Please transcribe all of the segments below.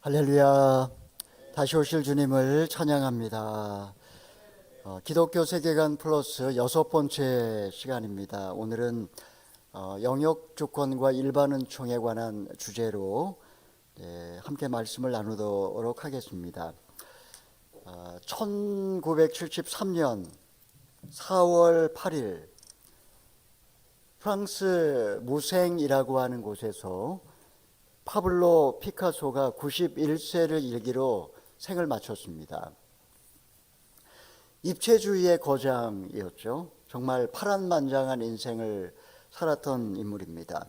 할렐루야. 다시 오실 주님을 찬양합니다. 기독교 세계관 플러스 6번째 시간입니다. 오늘은 영역 주권과 일반 은총에 관한 주제로 함께 말씀을 나누도록 하겠습니다. 1973년 4월 8일 프랑스 무생이라고 하는 곳에서 파블로 피카소가 91세를 일기로 생을 마쳤습니다. 입체주의의 거장이었죠. 정말 파란만장한 인생을 살았던 인물입니다.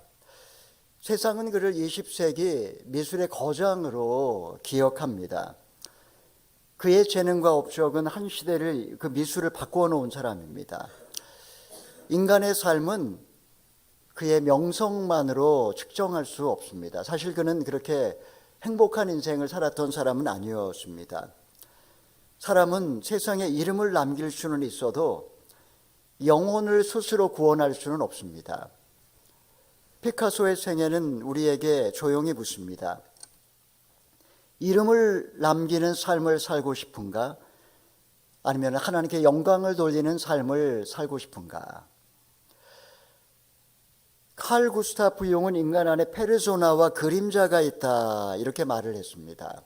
세상은 그를 20세기 미술의 거장으로 기억합니다. 그의 재능과 업적은 한 시대를, 그 미술을 바꾸어 놓은 사람입니다. 인간의 삶은 그의 명성만으로 측정할 수 없습니다. 사실 그는 그렇게 행복한 인생을 살았던 사람은 아니었습니다. 사람은 세상에 이름을 남길 수는 있어도 영혼을 스스로 구원할 수는 없습니다. 피카소의 생애는 우리에게 조용히 묻습니다. 이름을 남기는 삶을 살고 싶은가? 아니면 하나님께 영광을 돌리는 삶을 살고 싶은가? 칼 구스타프 융은 인간 안에 페르소나와 그림자가 있다, 이렇게 말을 했습니다.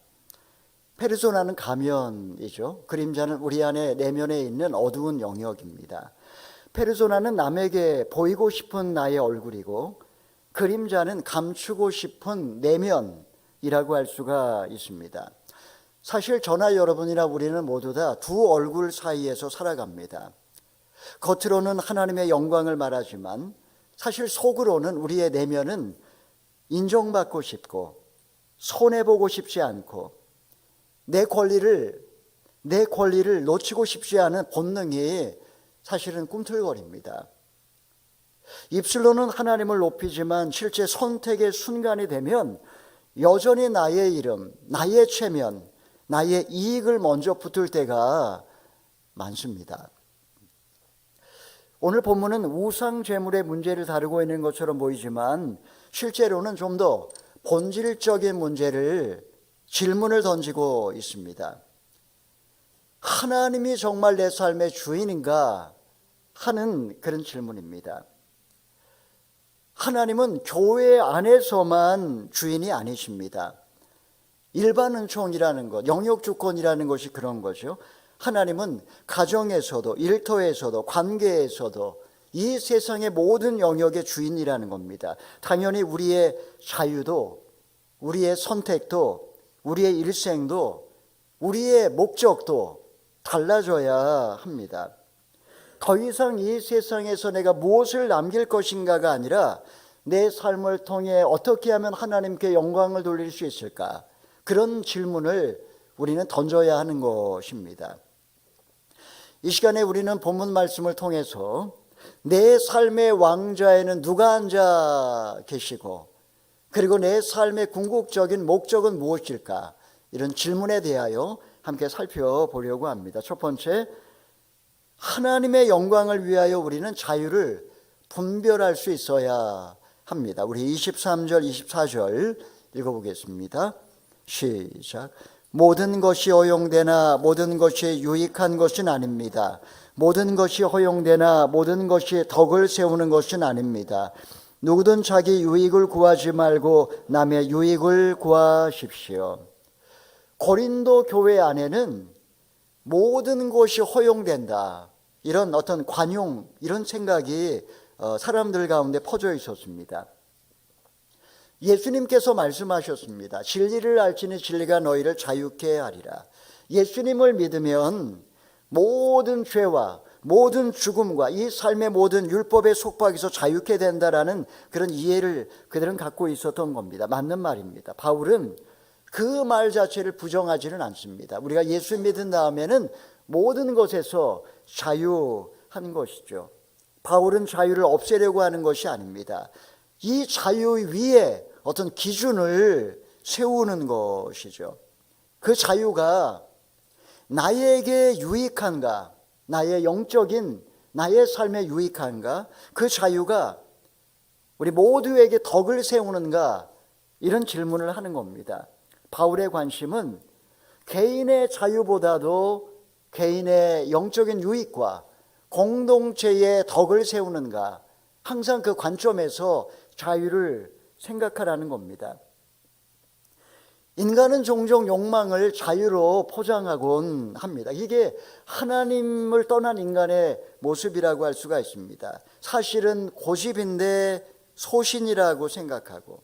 페르소나는 가면이죠. 그림자는 우리 안에 내면에 있는 어두운 영역입니다. 페르소나는 남에게 보이고 싶은 나의 얼굴이고, 그림자는 감추고 싶은 내면이라고 할 수가 있습니다. 사실 저나 여러분이나 우리는 모두 다 두 얼굴 사이에서 살아갑니다. 겉으로는 하나님의 영광을 말하지만 사실 속으로는, 우리의 내면은 인정받고 싶고 손해보고 싶지 않고 내 권리를 놓치고 싶지 않은 본능이 사실은 꿈틀거립니다. 입술로는 하나님을 높이지만 실제 선택의 순간이 되면 여전히 나의 이름, 나의 체면, 나의 이익을 먼저 붙을 때가 많습니다. 오늘 본문은 우상 제물의 문제를 다루고 있는 것처럼 보이지만 실제로는 좀 더 본질적인 문제를, 질문을 던지고 있습니다. 하나님이 정말 내 삶의 주인인가 하는 그런 질문입니다. 하나님은 교회 안에서만 주인이 아니십니다. 일반 은총이라는 것, 영역 주권이라는 것이 그런 거죠. 하나님은 가정에서도, 일터에서도, 관계에서도 이 세상의 모든 영역의 주인이라는 겁니다. 당연히 우리의 자유도, 우리의 선택도, 우리의 일생도, 우리의 목적도 달라져야 합니다. 더 이상 이 세상에서 내가 무엇을 남길 것인가가 아니라 내 삶을 통해 어떻게 하면 하나님께 영광을 돌릴 수 있을까? 그런 질문을 우리는 던져야 하는 것입니다. 이 시간에 우리는 본문 말씀을 통해서 내 삶의 왕좌에는 누가 앉아 계시고, 그리고 내 삶의 궁극적인 목적은 무엇일까? 이런 질문에 대하여 함께 살펴보려고 합니다. 첫 번째, 하나님의 영광을 위하여 우리는 자유를 분별할 수 있어야 합니다. 우리 23절, 24절 읽어보겠습니다. 시작. 모든 것이 허용되나 모든 것이 유익한 것은 아닙니다. 모든 것이 허용되나 모든 것이 덕을 세우는 것은 아닙니다. 누구든 자기 유익을 구하지 말고 남의 유익을 구하십시오. 고린도 교회 안에는 모든 것이 허용된다, 이런 어떤 관용, 이런 생각이 사람들 가운데 퍼져 있었습니다. 예수님께서 말씀하셨습니다. 진리를 알지니 진리가 너희를 자유케 하리라. 예수님을 믿으면 모든 죄와 모든 죽음과 이 삶의 모든 율법의 속박에서 자유케 된다라는 그런 이해를 그들은 갖고 있었던 겁니다. 맞는 말입니다. 바울은 그 말 자체를 부정하지는 않습니다. 우리가 예수 믿은 다음에는 모든 것에서 자유한 것이죠. 바울은 자유를 없애려고 하는 것이 아닙니다. 이 자유 위에 어떤 기준을 세우는 것이죠. 그 자유가 나에게 유익한가, 나의 영적인, 나의 삶에 유익한가, 그 자유가 우리 모두에게 덕을 세우는가, 이런 질문을 하는 겁니다. 바울의 관심은 개인의 자유보다도 개인의 영적인 유익과 공동체의 덕을 세우는가, 항상 그 관점에서 자유를 생각하라는 겁니다. 인간은 종종 욕망을 자유로 포장하곤 합니다. 이게 하나님을 떠난 인간의 모습이라고 할 수가 있습니다. 사실은 고집인데 소신이라고 생각하고,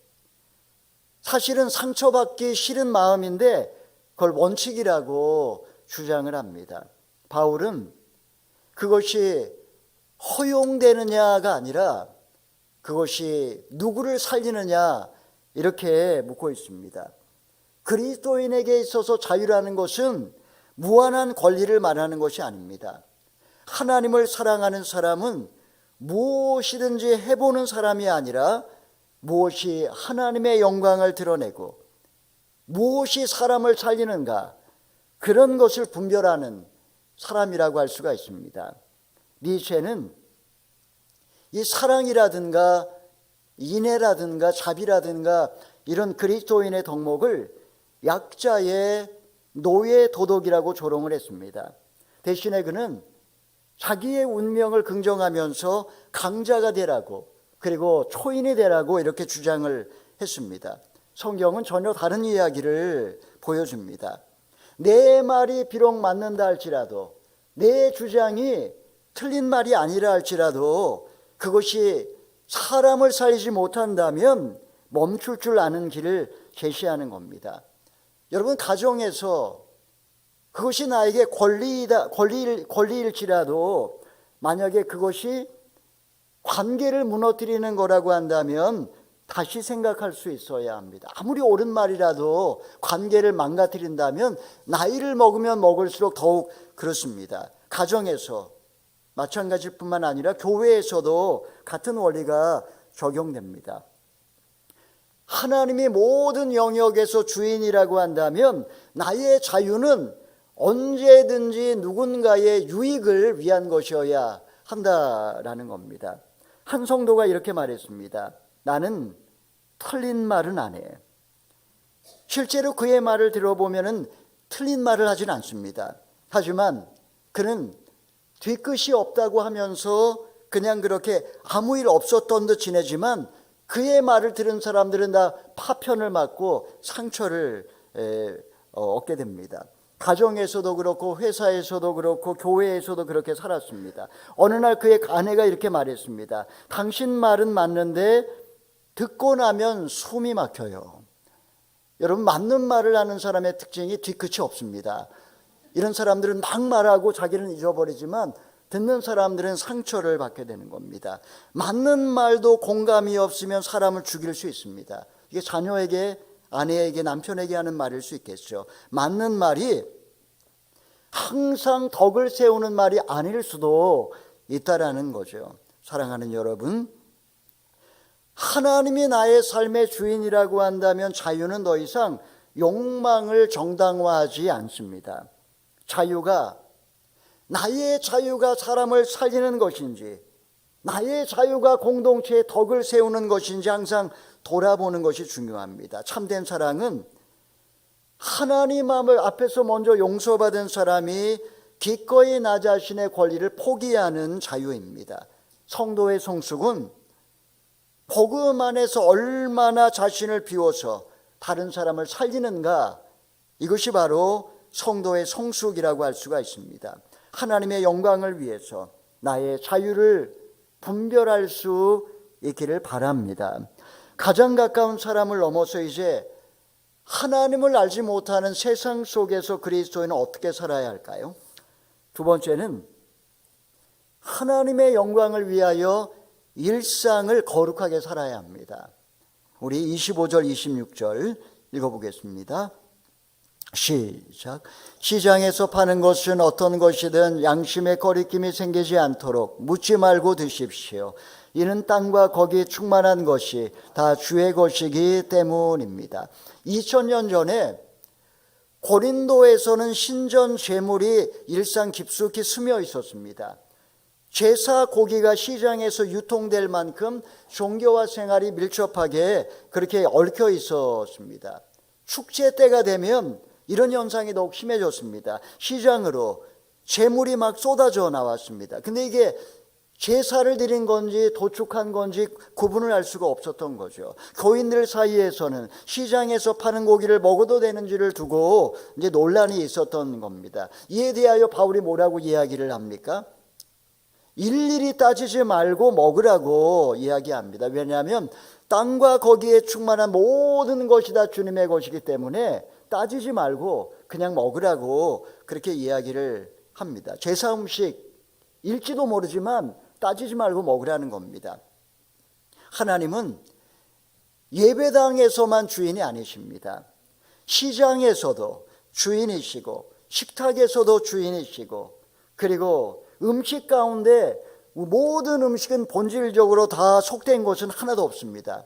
사실은 상처받기 싫은 마음인데 그걸 원칙이라고 주장을 합니다. 바울은 그것이 허용되느냐가 아니라 그것이 누구를 살리느냐, 이렇게 묻고 있습니다. 그리스도인에게 있어서 자유라는 것은 무한한 권리를 말하는 것이 아닙니다. 하나님을 사랑하는 사람은 무엇이든지 해보는 사람이 아니라 무엇이 하나님의 영광을 드러내고 무엇이 사람을 살리는가, 그런 것을 분별하는 사람이라고 할 수가 있습니다. 니체는 이 사랑이라든가 인애라든가 자비라든가 이런 그리스도인의 덕목을 약자의 노예 도덕이라고 조롱을 했습니다. 대신에 그는 자기의 운명을 긍정하면서 강자가 되라고, 그리고 초인이 되라고 이렇게 주장을 했습니다. 성경은 전혀 다른 이야기를 보여줍니다. 내 말이 비록 맞는다 할지라도, 내 주장이 틀린 말이 아니라 할지라도 그것이 사람을 살리지 못한다면 멈출 줄 아는 길을 제시하는 겁니다. 여러분, 가정에서 그것이 나에게 권리일지라도 만약에 그것이 관계를 무너뜨리는 거라고 한다면 다시 생각할 수 있어야 합니다. 아무리 옳은 말이라도 관계를 망가뜨린다면 나이를 먹으면 먹을수록 더욱 그렇습니다. 가정에서 마찬가지일 뿐만 아니라 교회에서도 같은 원리가 적용됩니다. 하나님이 모든 영역에서 주인이라고 한다면 나의 자유는 언제든지 누군가의 유익을 위한 것이어야 한다라는 겁니다. 한 성도가 이렇게 말했습니다. 나는 틀린 말은 안 해. 실제로 그의 말을 들어보면 틀린 말을 하진 않습니다. 하지만 그는 뒤끝이 없다고 하면서 그냥 그렇게 아무 일 없었던 듯 지내지만 그의 말을 들은 사람들은 다 파편을 맞고 상처를 얻게 됩니다. 가정에서도 그렇고 회사에서도 그렇고 교회에서도 그렇게 살았습니다. 어느 날 그의 아내가 이렇게 말했습니다. 당신 말은 맞는데 듣고 나면 숨이 막혀요. 여러분, 맞는 말을 하는 사람의 특징이 뒤끝이 없습니다. 이런 사람들은 막 말하고 자기는 잊어버리지만 듣는 사람들은 상처를 받게 되는 겁니다. 맞는 말도 공감이 없으면 사람을 죽일 수 있습니다. 이게 자녀에게, 아내에게, 남편에게 하는 말일 수 있겠죠. 맞는 말이 항상 덕을 세우는 말이 아닐 수도 있다라는 거죠. 사랑하는 여러분, 하나님이 나의 삶의 주인이라고 한다면 자유는 더 이상 욕망을 정당화하지 않습니다. 자유가, 나의 자유가 사람을 살리는 것인지, 나의 자유가 공동체의 덕을 세우는 것인지 항상 돌아보는 것이 중요합니다. 참된 사랑은 하나님 앞에서 먼저 용서받은 사람이 기꺼이 나 자신의 권리를 포기하는 자유입니다. 성도의 성숙은 복음 안에서 얼마나 자신을 비워서 다른 사람을 살리는가, 이것이 바로 성도의 성숙이라고 할 수가 있습니다. 하나님의 영광을 위해서 나의 자유를 분별할 수 있기를 바랍니다. 가장 가까운 사람을 넘어서 이제 하나님을 알지 못하는 세상 속에서 그리스도인은 어떻게 살아야 할까요? 두 번째는 하나님의 영광을 위하여 일상을 거룩하게 살아야 합니다. 우리 25절 26절 읽어보겠습니다. 시작. 시장에서 파는 것은 어떤 것이든 양심의 거리낌이 생기지 않도록 묻지 말고 드십시오. 이는 땅과 거기에 충만한 것이 다 주의 것이기 때문입니다. 2000년 전에 고린도에서는 신전 제물이 일상 깊숙이 스며 있었습니다. 제사 고기가 시장에서 유통될 만큼 종교와 생활이 밀접하게 그렇게 얽혀 있었습니다. 축제 때가 되면 이런 현상이 더욱 심해졌습니다. 시장으로 재물이 막 쏟아져 나왔습니다. 근데 이게 제사를 드린 건지 도축한 건지 구분을 할 수가 없었던 거죠. 교인들 사이에서는 시장에서 파는 고기를 먹어도 되는지를 두고 이제 논란이 있었던 겁니다. 이에 대하여 바울이 뭐라고 이야기를 합니까? 일일이 따지지 말고 먹으라고 이야기합니다. 왜냐하면 땅과 거기에 충만한 모든 것이 다 주님의 것이기 때문에 따지지 말고 그냥 먹으라고 그렇게 이야기를 합니다. 제사 음식일지도 모르지만 따지지 말고 먹으라는 겁니다. 하나님은 예배당에서만 주인이 아니십니다. 시장에서도 주인이시고 식탁에서도 주인이시고, 그리고 음식 가운데 모든 음식은 본질적으로 다 속된 것은 하나도 없습니다.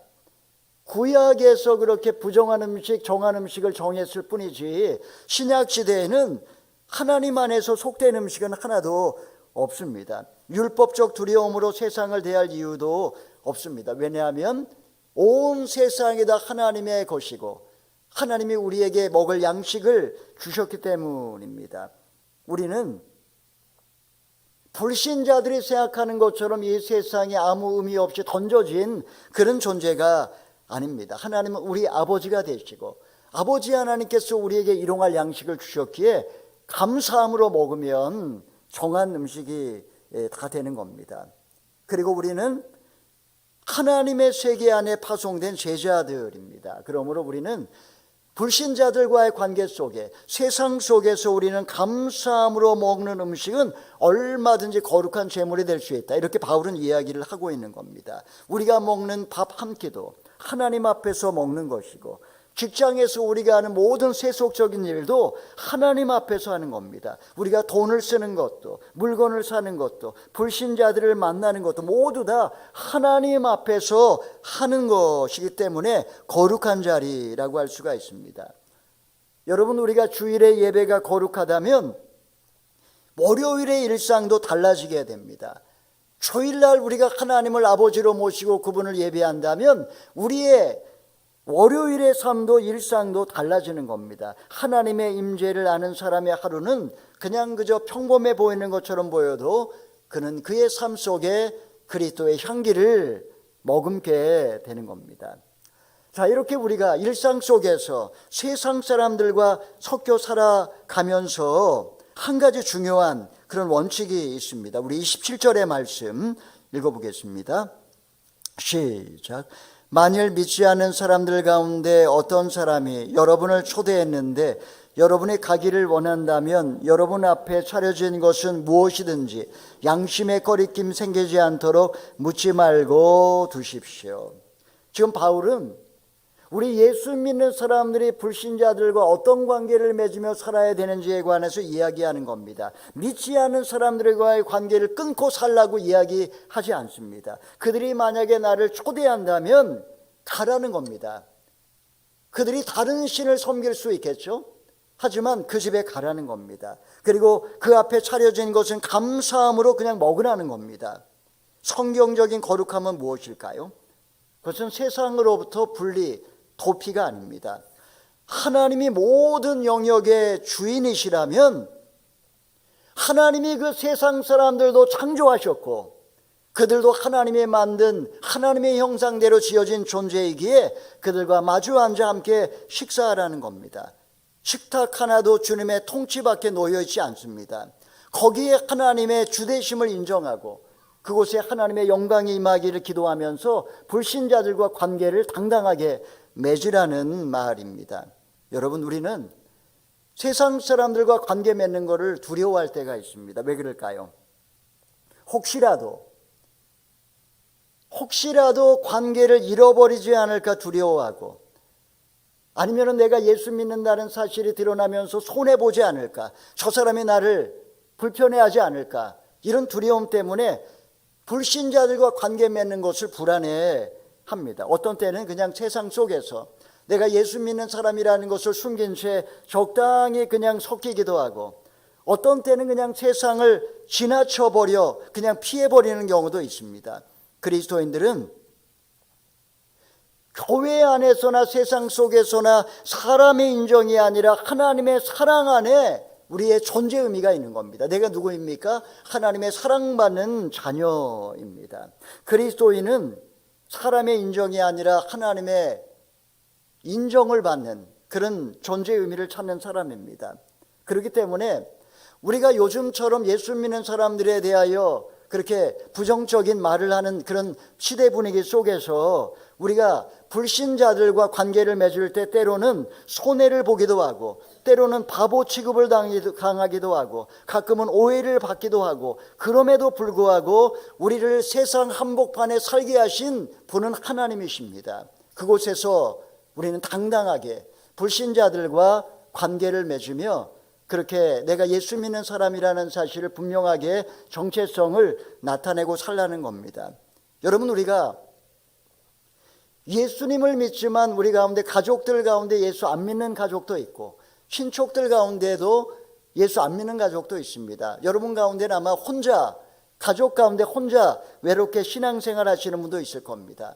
구약에서 그렇게 부정한 음식, 정한 음식을 정했을 뿐이지 신약 시대에는 하나님 안에서 속된 음식은 하나도 없습니다. 율법적 두려움으로 세상을 대할 이유도 없습니다. 왜냐하면 온 세상이 다 하나님의 것이고 하나님이 우리에게 먹을 양식을 주셨기 때문입니다. 우리는 불신자들이 생각하는 것처럼 이 세상에 아무 의미 없이 던져진 그런 존재가 아닙니다. 하나님은 우리 아버지가 되시고 아버지 하나님께서 우리에게 일용할 양식을 주셨기에 감사함으로 먹으면 정한 음식이 다 되는 겁니다. 그리고 우리는 하나님의 세계 안에 파송된 제자들입니다. 그러므로 우리는 불신자들과의 관계 속에, 세상 속에서 우리는 감사함으로 먹는 음식은 얼마든지 거룩한 제물이 될 수 있다, 이렇게 바울은 이야기를 하고 있는 겁니다. 우리가 먹는 밥 한 끼도 하나님 앞에서 먹는 것이고, 직장에서 우리가 하는 모든 세속적인 일도 하나님 앞에서 하는 겁니다. 우리가 돈을 쓰는 것도, 물건을 사는 것도, 불신자들을 만나는 것도 모두 다 하나님 앞에서 하는 것이기 때문에 거룩한 자리라고 할 수가 있습니다. 여러분, 우리가 주일의 예배가 거룩하다면 월요일의 일상도 달라지게 됩니다. 주일날 우리가 하나님을 아버지로 모시고 그분을 예배한다면 우리의 월요일의 삶도 일상도 달라지는 겁니다. 하나님의 임재를 아는 사람의 하루는 그냥 그저 평범해 보이는 것처럼 보여도 그는 그의 삶 속에 그리스도의 향기를 머금게 되는 겁니다. 자, 이렇게 우리가 일상 속에서 세상 사람들과 섞여 살아가면서 한 가지 중요한 그런 원칙이 있습니다. 우리 27절의 말씀 읽어보겠습니다. 시작. 만일 믿지 않는 사람들 가운데 어떤 사람이 여러분을 초대했는데 여러분이 가기를 원한다면 여러분 앞에 차려진 것은 무엇이든지 양심의 거리낌 생기지 않도록 묻지 말고 두십시오. 지금 바울은 우리 예수 믿는 사람들이 불신자들과 어떤 관계를 맺으며 살아야 되는지에 관해서 이야기하는 겁니다. 믿지 않는 사람들과의 관계를 끊고 살라고 이야기하지 않습니다. 그들이 만약에 나를 초대한다면 가라는 겁니다. 그들이 다른 신을 섬길 수 있겠죠? 하지만 그 집에 가라는 겁니다. 그리고 그 앞에 차려진 것은 감사함으로 그냥 먹으라는 겁니다. 성경적인 거룩함은 무엇일까요? 그것은 세상으로부터 분리, 도피가 아닙니다. 하나님이 모든 영역의 주인이시라면 하나님이 그 세상 사람들도 창조하셨고 그들도 하나님이 만든 하나님의 형상대로 지어진 존재이기에 그들과 마주 앉아 함께 식사하라는 겁니다. 식탁 하나도 주님의 통치 밖에 놓여 있지 않습니다. 거기에 하나님의 주되심을 인정하고 그곳에 하나님의 영광이 임하기를 기도하면서 불신자들과 관계를 당당하게 맺으라는 말입니다. 여러분, 우리는 세상 사람들과 관계 맺는 것을 두려워할 때가 있습니다. 왜 그럴까요? 혹시라도 관계를 잃어버리지 않을까 두려워하고, 아니면 내가 예수 믿는다는 사실이 드러나면서 손해보지 않을까, 저 사람이 나를 불편해하지 않을까, 이런 두려움 때문에 불신자들과 관계 맺는 것을 불안해합니다. 어떤 때는 그냥 세상 속에서 내가 예수 믿는 사람이라는 것을 숨긴 채 적당히 그냥 섞이기도 하고, 어떤 때는 그냥 세상을 지나쳐버려 그냥 피해버리는 경우도 있습니다. 그리스도인들은 교회 안에서나 세상 속에서나 사람의 인정이 아니라 하나님의 사랑 안에 우리의 존재 의미가 있는 겁니다. 내가 누구입니까? 하나님의 사랑받는 자녀입니다. 그리스도인은 사람의 인정이 아니라 하나님의 인정을 받는 그런 존재 의미를 찾는 사람입니다. 그렇기 때문에 우리가 요즘처럼 예수 믿는 사람들에 대하여 그렇게 부정적인 말을 하는 그런 시대 분위기 속에서 우리가 불신자들과 관계를 맺을 때 때로는 손해를 보기도 하고 때로는 바보 취급을 당하기도 하고 가끔은 오해를 받기도 하고 그럼에도 불구하고 우리를 세상 한복판에 살게 하신 분은 하나님이십니다. 그곳에서 우리는 당당하게 불신자들과 관계를 맺으며 그렇게 내가 예수 믿는 사람이라는 사실을 분명하게 정체성을 나타내고 살라는 겁니다. 여러분, 우리가 예수님을 믿지만 우리 가운데 가족들 가운데 예수 안 믿는 가족도 있고 친척들 가운데도 예수 안 믿는 가족도 있습니다. 여러분 가운데는 아마 가족 가운데 혼자 외롭게 신앙생활 하시는 분도 있을 겁니다.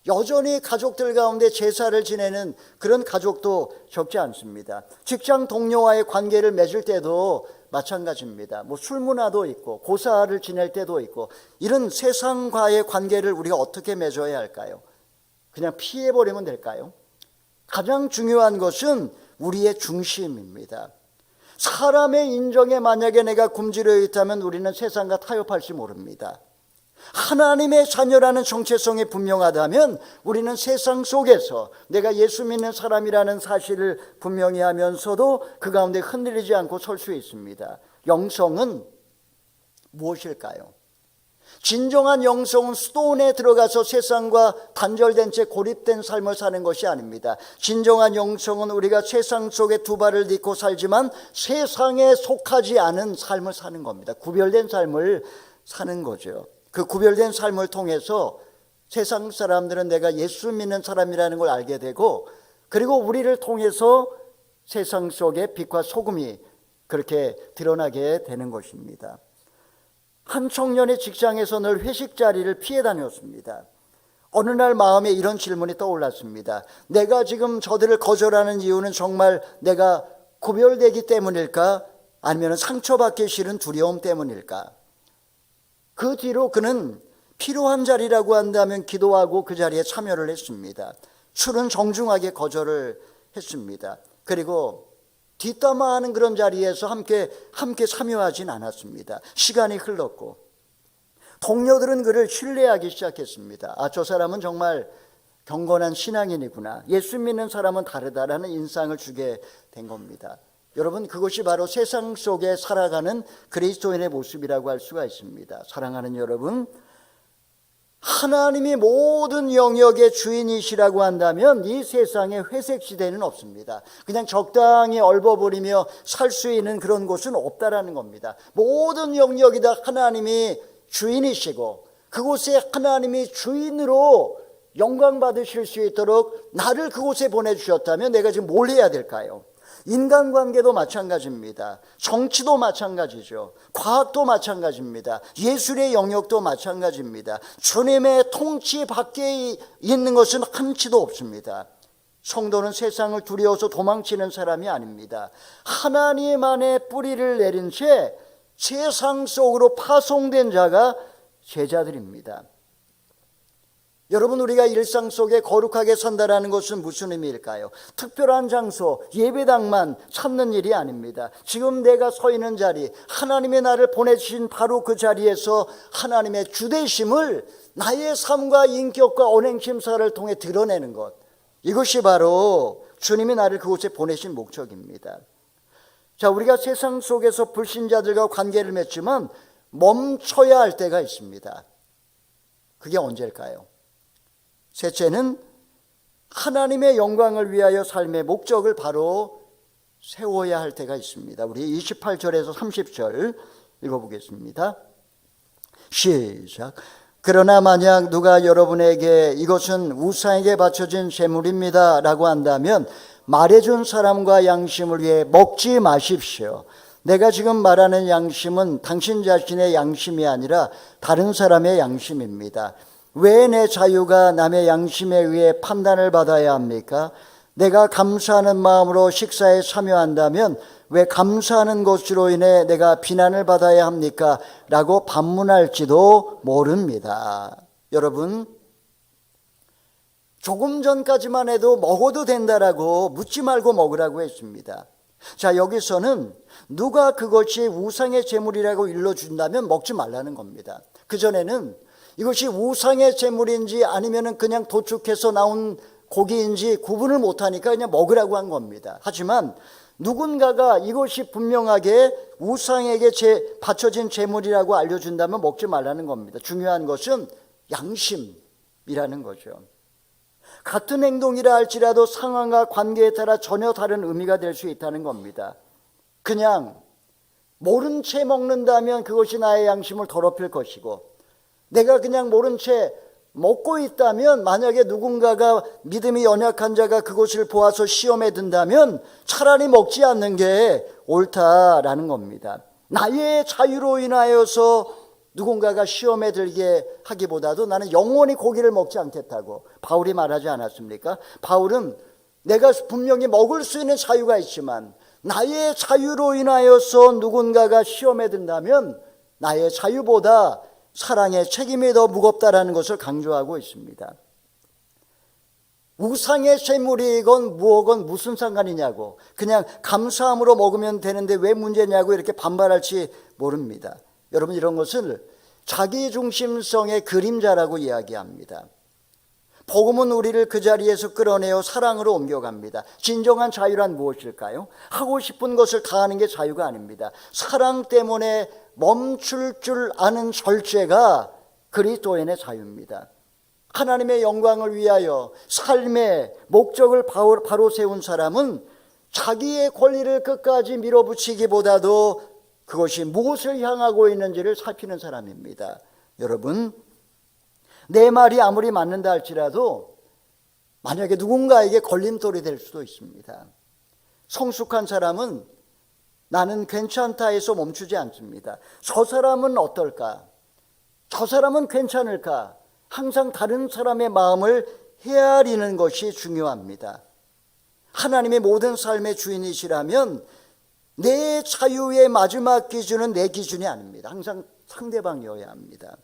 여전히 가족들 가운데 제사를 지내는 그런 가족도 적지 않습니다. 직장 동료와의 관계를 맺을 때도 마찬가지입니다. 술 문화도 있고 고사를 지낼 때도 있고 이런 세상과의 관계를 우리가 어떻게 맺어야 할까요? 그냥 피해버리면 될까요? 가장 중요한 것은 우리의 중심입니다. 사람의 인정에 만약에 내가 굶주려 있다면 우리는 세상과 타협할지 모릅니다. 하나님의 자녀라는 정체성이 분명하다면 우리는 세상 속에서 내가 예수 믿는 사람이라는 사실을 분명히 하면서도 그 가운데 흔들리지 않고 설 수 있습니다. 영성은 무엇일까요? 진정한 영성은 수도원에 들어가서 세상과 단절된 채 고립된 삶을 사는 것이 아닙니다. 진정한 영성은 우리가 세상 속에 두 발을 딛고 살지만 세상에 속하지 않은 삶을 사는 겁니다. 구별된 삶을 사는 거죠. 그 구별된 삶을 통해서 세상 사람들은 내가 예수 믿는 사람이라는 걸 알게 되고 그리고 우리를 통해서 세상 속에 빛과 소금이 그렇게 드러나게 되는 것입니다. 한 청년의 직장에서 늘 회식 자리를 피해 다녔습니다. 어느 날 마음에 이런 질문이 떠올랐습니다. 내가 지금 저들을 거절하는 이유는 정말 내가 구별되기 때문일까? 아니면 상처받기 싫은 두려움 때문일까? 그 뒤로 그는 필요한 자리라고 한다면 기도하고 그 자리에 참여를 했습니다. 술은 정중하게 거절을 했습니다. 그리고 뒷담화하는 그런 자리에서 함께 참여하진 않았습니다. 시간이 흘렀고 동료들은 그를 신뢰하기 시작했습니다. 저 사람은 정말 경건한 신앙인이구나. 예수 믿는 사람은 다르다라는 인상을 주게 된 겁니다. 여러분, 그것이 바로 세상 속에 살아가는 그리스도인의 모습이라고 할 수가 있습니다. 사랑하는 여러분, 하나님이 모든 영역의 주인이시라고 한다면 이 세상에 회색 지대는 없습니다. 그냥 적당히 얼버무리며 살 수 있는 그런 곳은 없다라는 겁니다. 모든 영역이 다 하나님이 주인이시고 그곳에 하나님이 주인으로 영광 받으실 수 있도록 나를 그곳에 보내주셨다면 내가 지금 뭘 해야 될까요? 인간관계도 마찬가지입니다. 정치도 마찬가지죠. 과학도 마찬가지입니다. 예술의 영역도 마찬가지입니다. 주님의 통치 밖에 있는 것은 한치도 없습니다. 성도는 세상을 두려워서 도망치는 사람이 아닙니다. 하나님 안에 뿌리를 내린 채 세상 속으로 파송된 자가 제자들입니다. 여러분, 우리가 일상 속에 거룩하게 산다라는 것은 무슨 의미일까요? 특별한 장소, 예배당만 찾는 일이 아닙니다. 지금 내가 서 있는 자리, 하나님의 나를 보내주신 바로 그 자리에서 하나님의 주되심을 나의 삶과 인격과 언행심사를 통해 드러내는 것, 이것이 바로 주님이 나를 그곳에 보내신 목적입니다. 자, 우리가 세상 속에서 불신자들과 관계를 맺지만 멈춰야 할 때가 있습니다. 그게 언제일까요? 셋째는 하나님의 영광을 위하여 삶의 목적을 바로 세워야 할 때가 있습니다. 우리 28절에서 30절 읽어보겠습니다. 시작. 그러나 만약 누가 여러분에게 이것은 우상에게 바쳐진 제물입니다 라고 한다면 말해준 사람과 양심을 위해 먹지 마십시오. 내가 지금 말하는 양심은 당신 자신의 양심이 아니라 다른 사람의 양심입니다. 왜 내 자유가 남의 양심에 의해 판단을 받아야 합니까? 내가 감사하는 마음으로 식사에 참여한다면 왜 감사하는 것으로 인해 내가 비난을 받아야 합니까? 라고 반문할지도 모릅니다. 여러분, 조금 전까지만 해도 먹어도 된다라고 묻지 말고 먹으라고 했습니다. 자, 여기서는 누가 그것이 우상의 제물이라고 일러준다면 먹지 말라는 겁니다. 그전에는 이것이 우상의 제물인지 아니면 그냥 도축해서 나온 고기인지 구분을 못하니까 그냥 먹으라고 한 겁니다. 하지만 누군가가 이것이 분명하게 우상에게 바쳐진 제물이라고 알려준다면 먹지 말라는 겁니다. 중요한 것은 양심이라는 거죠. 같은 행동이라 할지라도 상황과 관계에 따라 전혀 다른 의미가 될 수 있다는 겁니다. 그냥 모른 채 먹는다면 그것이 나의 양심을 더럽힐 것이고, 내가 그냥 모른 채 먹고 있다면, 만약에 누군가가 믿음이 연약한 자가 그것을 보아서 시험에 든다면 차라리 먹지 않는 게 옳다라는 겁니다. 나의 자유로 인하여서 누군가가 시험에 들게 하기보다도 나는 영원히 고기를 먹지 않겠다고 바울이 말하지 않았습니까? 바울은 내가 분명히 먹을 수 있는 자유가 있지만 나의 자유로 인하여서 누군가가 시험에 든다면 나의 자유보다 사랑의 책임이 더 무겁다라는 것을 강조하고 있습니다. 우상의 제물이건 무엇건 무슨 상관이냐고, 그냥 감사함으로 먹으면 되는데 왜 문제냐고 이렇게 반발할지 모릅니다. 여러분, 이런 것을 자기중심성의 그림자라고 이야기합니다. 복음은 우리를 그 자리에서 끌어내어 사랑으로 옮겨갑니다. 진정한 자유란 무엇일까요? 하고 싶은 것을 다 하는 게 자유가 아닙니다. 사랑 때문에 멈출 줄 아는 절제가 그리스도인의 자유입니다. 하나님의 영광을 위하여 삶의 목적을 바로 세운 사람은 자기의 권리를 끝까지 밀어붙이기보다도 그것이 무엇을 향하고 있는지를 살피는 사람입니다. 여러분, 내 말이 아무리 맞는다 할지라도 만약에 누군가에게 걸림돌이 될 수도 있습니다. 성숙한 사람은 나는 괜찮다 해서 멈추지 않습니다. 저 사람은 어떨까? 저 사람은 괜찮을까? 항상 다른 사람의 마음을 헤아리는 것이 중요합니다. 하나님의 모든 삶의 주인이시라면 내 자유의 마지막 기준은 내 기준이 아닙니다. 항상 상대방이어야 합니다.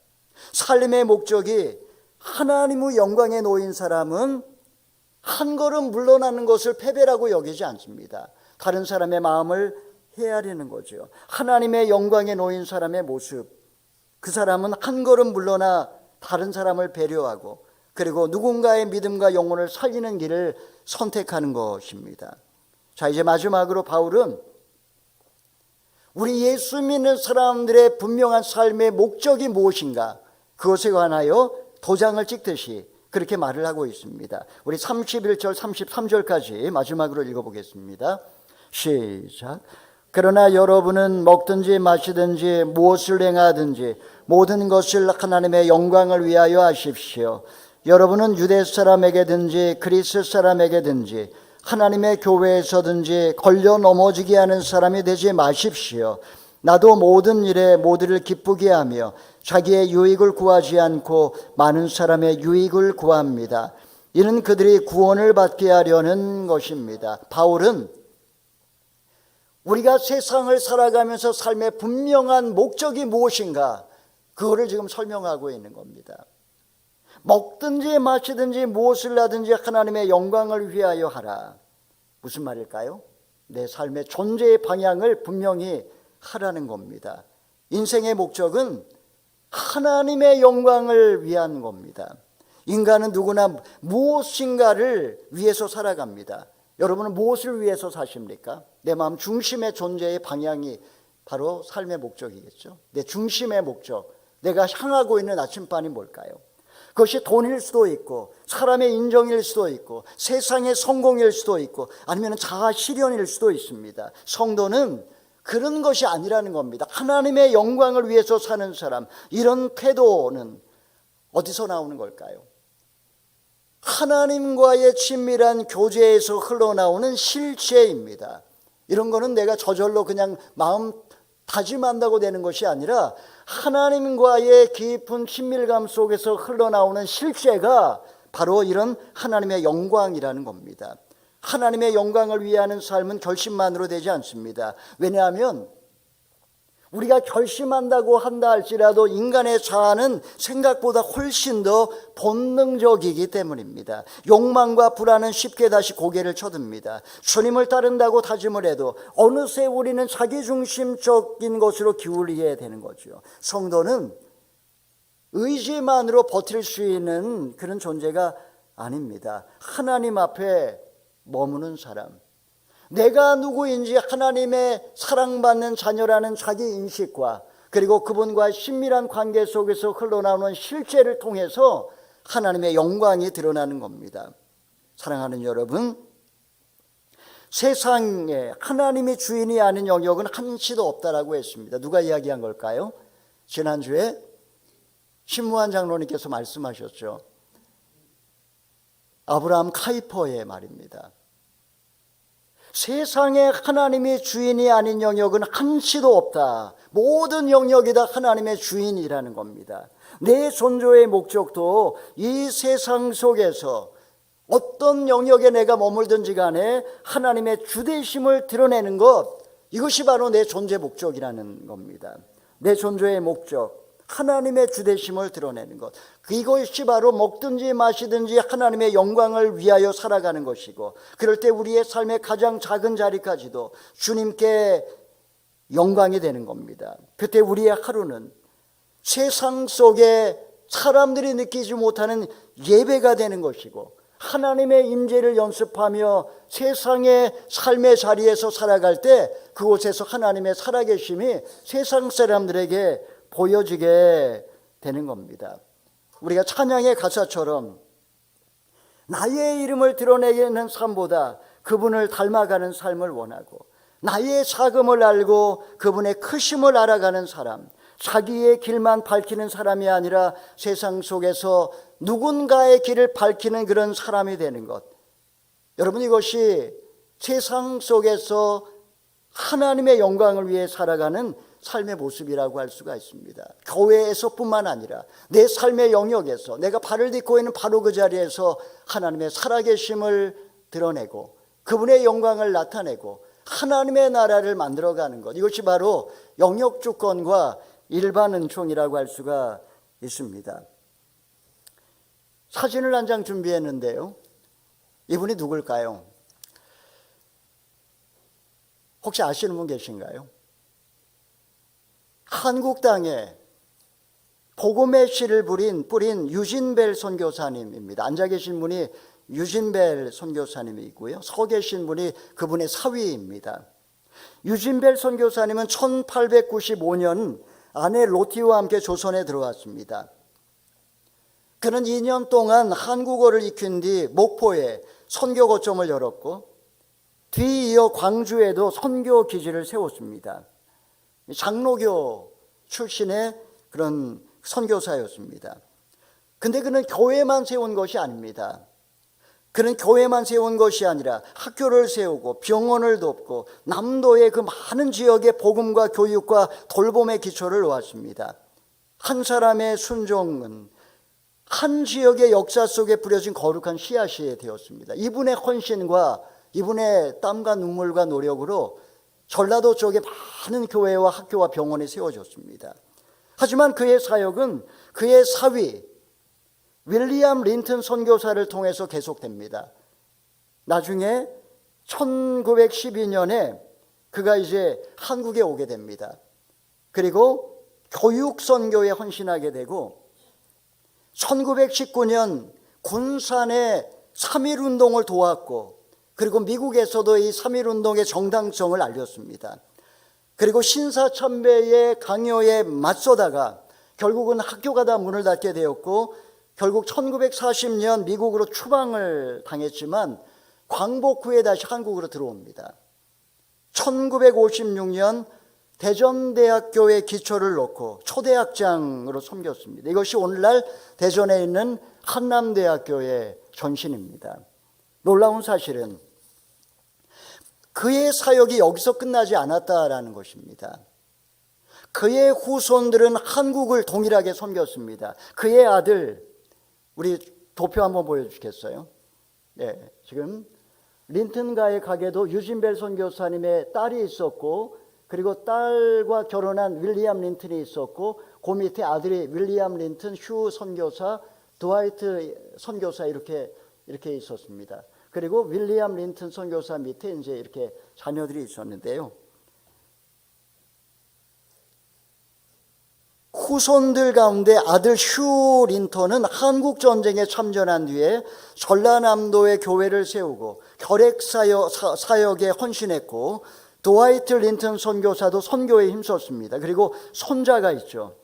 삶의 목적이 하나님의 영광에 놓인 사람은 한 걸음 물러나는 것을 패배라고 여기지 않습니다. 다른 사람의 마음을 헤아리는 거죠. 하나님의 영광에 놓인 사람의 모습, 그 사람은 한 걸음 물러나 다른 사람을 배려하고 그리고 누군가의 믿음과 영혼을 살리는 길을 선택하는 것입니다. 자, 이제 마지막으로 바울은 우리 예수 믿는 사람들의 분명한 삶의 목적이 무엇인가, 그것에 관하여 도장을 찍듯이 그렇게 말을 하고 있습니다. 우리 31절 33절까지 마지막으로 읽어보겠습니다. 시작. 그러나 여러분은 먹든지 마시든지 무엇을 행하든지 모든 것을 하나님의 영광을 위하여 하십시오. 여러분은 유대 사람에게든지 그리스 사람에게든지 하나님의 교회에서든지 걸려 넘어지게 하는 사람이 되지 마십시오. 나도 모든 일에 모두를 기쁘게 하며 자기의 유익을 구하지 않고 많은 사람의 유익을 구합니다. 이는 그들이 구원을 받게 하려는 것입니다. 바울은 우리가 세상을 살아가면서 삶의 분명한 목적이 무엇인가, 그거를 지금 설명하고 있는 겁니다. 먹든지 마시든지 무엇을 하든지 하나님의 영광을 위하여 하라. 무슨 말일까요? 내 삶의 존재의 방향을 분명히 하라는 겁니다. 인생의 목적은 하나님의 영광을 위한 겁니다. 인간은 누구나 무엇인가를 위해서 살아갑니다. 여러분은 무엇을 위해서 사십니까? 내 마음 중심의 존재의 방향이 바로 삶의 목적이겠죠. 내 중심의 목적, 내가 향하고 있는 나침반이 뭘까요? 그것이 돈일 수도 있고 사람의 인정일 수도 있고 세상의 성공일 수도 있고 아니면 자아 실현일 수도 있습니다. 성도는 그런 것이 아니라는 겁니다. 하나님의 영광을 위해서 사는 사람, 이런 태도는 어디서 나오는 걸까요? 하나님과의 친밀한 교제에서 흘러나오는 실체입니다. 이런 거는 내가 저절로 그냥 마음 다짐한다고 되는 것이 아니라 하나님과의 깊은 친밀감 속에서 흘러나오는 실제가 바로 이런 하나님의 영광이라는 겁니다. 하나님의 영광을 위하는 삶은 결심만으로 되지 않습니다. 왜냐하면 우리가 결심한다고 한다 할지라도 인간의 자아는 생각보다 훨씬 더 본능적이기 때문입니다. 욕망과 불안은 쉽게 다시 고개를 쳐듭니다. 주님을 따른다고 다짐을 해도 어느새 우리는 자기중심적인 것으로 기울이게 되는 거죠. 성도는 의지만으로 버틸 수 있는 그런 존재가 아닙니다. 하나님 앞에 머무는 사람, 내가 누구인지 하나님의 사랑받는 자녀라는 자기 인식과 그리고 그분과의 친밀한 관계 속에서 흘러나오는 실제를 통해서 하나님의 영광이 드러나는 겁니다. 사랑하는 여러분, 세상에 하나님이 주인이 아닌 영역은 한치도 없다라고 했습니다. 누가 이야기한 걸까요? 지난주에 신무한 장로님께서 말씀하셨죠. 아브라함 카이퍼의 말입니다. 세상에 하나님이 주인이 아닌 영역은 한치도 없다. 모든 영역이 다 하나님의 주인이라는 겁니다. 내 존재의 목적도 이 세상 속에서 어떤 영역에 내가 머물든지 간에 하나님의 주되심을 드러내는 것, 이것이 바로 내 존재 목적이라는 겁니다. 내 존재의 목적, 하나님의 주되심을 드러내는 것, 이것이 바로 먹든지 마시든지 하나님의 영광을 위하여 살아가는 것이고, 그럴 때 우리의 삶의 가장 작은 자리까지도 주님께 영광이 되는 겁니다. 그때 우리의 하루는 세상 속에 사람들이 느끼지 못하는 예배가 되는 것이고, 하나님의 임재를 연습하며 세상의 삶의 자리에서 살아갈 때 그곳에서 하나님의 살아계심이 세상 사람들에게 보여지게 되는 겁니다. 우리가 찬양의 가사처럼 나의 이름을 드러내는 삶보다 그분을 닮아가는 삶을 원하고, 나의 작음을 알고 그분의 크심을 알아가는 사람, 자기의 길만 밝히는 사람이 아니라 세상 속에서 누군가의 길을 밝히는 그런 사람이 되는 것, 여러분, 이것이 세상 속에서 하나님의 영광을 위해 살아가는 삶의 모습이라고 할 수가 있습니다. 교회에서뿐만 아니라 내 삶의 영역에서 내가 발을 딛고 있는 바로 그 자리에서 하나님의 살아계심을 드러내고 그분의 영광을 나타내고 하나님의 나라를 만들어가는 것, 이것이 바로 영역주권과 일반 은총이라고 할 수가 있습니다. 사진을 한 장 준비했는데요, 이분이 누굴까요? 혹시 아시는 분 계신가요? 한국 땅에 복음의 씨를 뿌린 유진벨 선교사님입니다. 앉아 계신 분이 유진벨 선교사님이고요, 서 계신 분이 그분의 사위입니다. 유진벨 선교사님은 1895년 아내 로티와 함께 조선에 들어왔습니다. 그는 2년 동안 한국어를 익힌 뒤 목포에 선교 거점을 열었고, 뒤이어 광주에도 선교 기지를 세웠습니다. 장로교 출신의 그런 선교사였습니다. 근데 그는 교회만 세운 것이 아닙니다. 그는 교회만 세운 것이 아니라 학교를 세우고 병원을 돕고 남도의 그 많은 지역에 복음과 교육과 돌봄의 기초를 놓았습니다. 한 사람의 순종은 한 지역의 역사 속에 뿌려진 거룩한 씨앗이 되었습니다. 이분의 헌신과 이분의 땀과 눈물과 노력으로 전라도 쪽에 많은 교회와 학교와 병원이 세워졌습니다. 하지만 그의 사역은 그의 사위 윌리엄 린튼 선교사를 통해서 계속됩니다. 나중에 1912년에 그가 이제 한국에 오게 됩니다. 그리고 교육 선교에 헌신하게 되고, 1919년 군산의 3.1운동을 도왔고, 그리고 미국에서도 이 3.1운동의 정당성을 알렸습니다. 그리고 신사참배의 강요에 맞서다가 결국은 학교가 다 문을 닫게 되었고, 결국 1940년 미국으로 추방을 당했지만 광복 후에 다시 한국으로 들어옵니다. 1956년 대전대학교의 기초를 놓고 초대학장으로 섬겼습니다. 이것이 오늘날 대전에 있는 한남대학교의 전신입니다. 놀라운 사실은 그의 사역이 여기서 끝나지 않았다라는 것입니다. 그의 후손들은 한국을 동일하게 섬겼습니다. 그의 아들, 우리 도표 한번 보여주겠어요? 네, 지금 린튼가의 가게도 유진벨 선교사님의 딸이 있었고, 그리고 딸과 결혼한 윌리엄 린튼이 있었고, 그 밑에 아들이 윌리엄 린튼, 휴 선교사, 드와이트 선교사 이렇게 있었습니다. 그리고 윌리엄 린튼 선교사 밑에 이제 이렇게 자녀들이 있었는데요. 후손들 가운데 아들 휴 린턴은 한국 전쟁에 참전한 뒤에 전라남도에 교회를 세우고 결핵 사역에 헌신했고, 드와이트 린튼 선교사도 선교에 힘썼습니다. 그리고 손자가 있죠.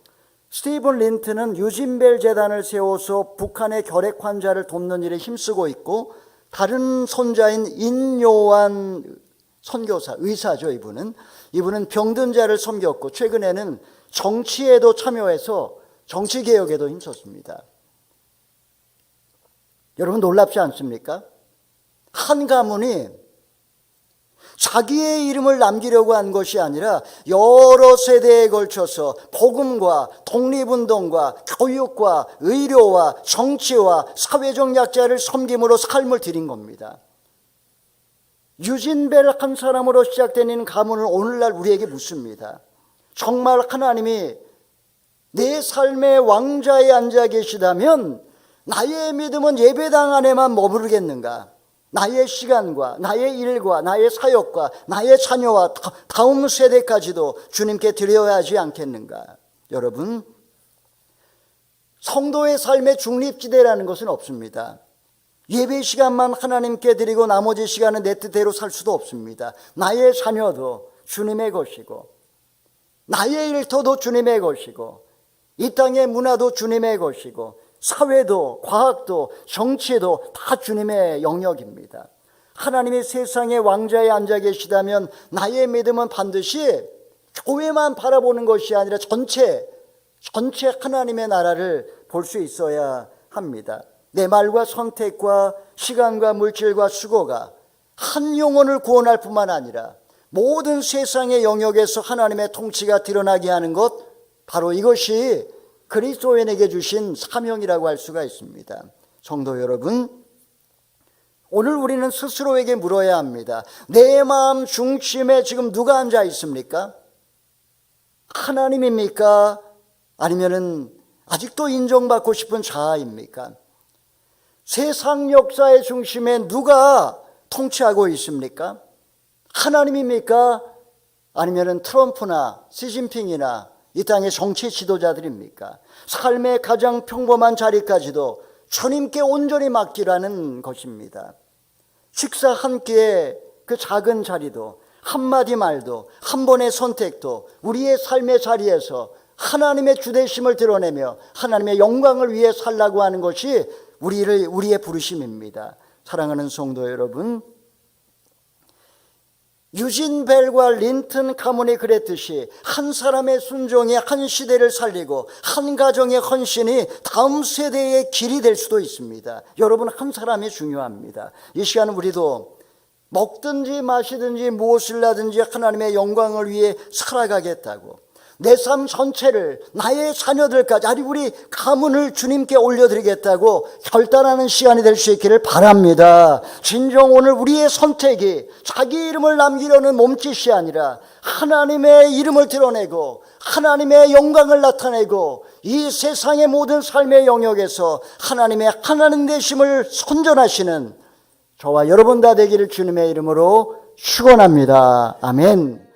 스티븐 린튼은 유진벨 재단을 세워서 북한의 결핵 환자를 돕는 일에 힘쓰고 있고, 다른 손자인 인요한 선교사, 의사죠. 이분은 병든 자를 섬겼고, 최근에는 정치에도 참여해서 정치개혁에도 힘썼습니다. 여러분 놀랍지 않습니까? 한 가문이 자기의 이름을 남기려고 한 것이 아니라 여러 세대에 걸쳐서 복음과 독립운동과 교육과 의료와 정치와 사회적 약자를 섬김으로 삶을 드린 겁니다. 유진벨 한 사람으로 시작된 가문은 오늘날 우리에게 묻습니다. 정말 하나님이 내 삶의 왕좌에 앉아 계시다면 나의 믿음은 예배당 안에만 머무르겠는가? 나의 시간과 나의 일과 나의 사역과 나의 자녀와 다음 세대까지도 주님께 드려야 하지 않겠는가? 여러분, 성도의 삶의 중립지대라는 것은 없습니다. 예배 시간만 하나님께 드리고 나머지 시간은 내 뜻대로 살 수도 없습니다. 나의 자녀도 주님의 것이고, 나의 일터도 주님의 것이고, 이 땅의 문화도 주님의 것이고, 사회도 과학도 정치도 다 주님의 영역입니다. 하나님이 세상의 왕좌에 앉아 계시다면 나의 믿음은 반드시 교회만 바라보는 것이 아니라 전체 하나님의 나라를 볼 수 있어야 합니다. 내 말과 선택과 시간과 물질과 수고가 한 영혼을 구원할 뿐만 아니라 모든 세상의 영역에서 하나님의 통치가 드러나게 하는 것, 바로 이것이 그리스도인에게 주신 사명이라고 할 수가 있습니다. 성도 여러분, 오늘 우리는 스스로에게 물어야 합니다. 내 마음 중심에 지금 누가 앉아 있습니까? 하나님입니까? 아니면은 아직도 인정받고 싶은 자아입니까? 세상 역사의 중심에 누가 통치하고 있습니까? 하나님입니까? 아니면은 트럼프나 시진핑이나 이 땅의 정치 지도자들입니까? 삶의 가장 평범한 자리까지도 주님께 온전히 맡기라는 것입니다. 식사 한 끼의 그 작은 자리도, 한마디 말도, 한 번의 선택도 우리의 삶의 자리에서 하나님의 주대심을 드러내며 하나님의 영광을 위해 살라고 하는 것이 우리의 부르심입니다. 사랑하는 성도 여러분, 유진벨과 린튼 가문이 그랬듯이 한 사람의 순종이 한 시대를 살리고 한 가정의 헌신이 다음 세대의 길이 될 수도 있습니다. 여러분, 한 사람이 중요합니다. 이 시간은 우리도 먹든지 마시든지 무엇을 하든지 하나님의 영광을 위해 살아가겠다고, 내 삶 전체를 나의 자녀들까지, 아니 우리 가문을 주님께 올려드리겠다고 결단하는 시간이 될 수 있기를 바랍니다. 진정 오늘 우리의 선택이 자기 이름을 남기려는 몸짓이 아니라 하나님의 이름을 드러내고 하나님의 영광을 나타내고 이 세상의 모든 삶의 영역에서 하나님의 하나님 되심을 선전하시는 저와 여러분 다 되기를 주님의 이름으로 축원합니다. 아멘.